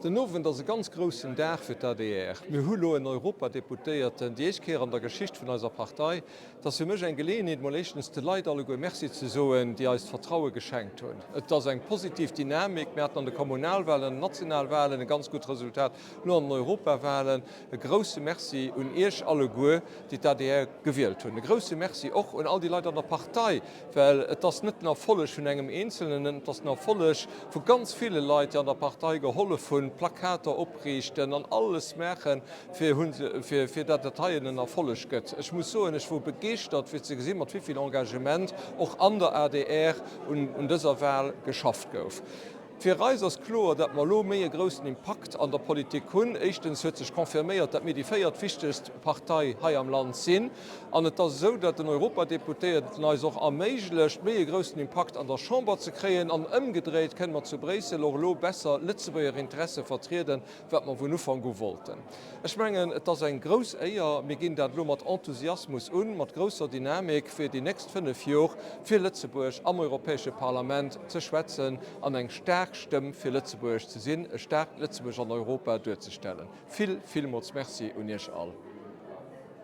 Den Nowen ass e ganz grossen Dag fir d'ADR. Me Hulo en Europa deputéierten Di Eichkeer an der Geschicht vun eiser Partei, dats se mech eng Geleenheet moléchens de Leiit alle goe Merci ze soen, Dii als Vertraue geschenkt hunn. Et ass eng positiv Dynamik Mäert an de Kommunalwahlen, Nationalwahlen e ganz gut Resultat no an Europawahlen. E grosse Merci un Ech alle goe, Di d'ADR gewielt hunn. E grosse Merci och un all die Leiit an der Partei, well et ass net erfollech vun engem Einzelnen, dats erfollech vu ganz viele Leiit an der Partei geholle vun Plakater oprichten an alles Märchen fir dat Dateiien erfollech gëtt. Ech muss so ech wo begeert, fir ze gesinn mat wieviel Engagement och an der ADR und dëser Wahl geschafft gouf. Für Reis ist klar, dass wir lo mehr großen Impact an der Politik haben. Erstens hat sich konfirmiert, dass wir die viertwichtigste Partei hier am Land sind. Und es ist so, dass den Europadeputierten uns auch ermöglicht, mehr großen Impact an der Chambre zu kriegen. Und umgedreht können wir zu Brüssel auch lo besser Lützeburger Interesse vertreten, was wir von Anfang an wollten. Ich meine, das ist ein grosses Eier. Wir gehen das mit Enthusiasmus an, mit grosser Dynamik für die nächsten 5 Jahre für Lützeburg am Europäischen Parlament zu schwätzen und eine starke Stimme für Lützeburg zu sehen, ein starkes Lützeburg an Europa durchzustellen. Vielmals merci und euch all.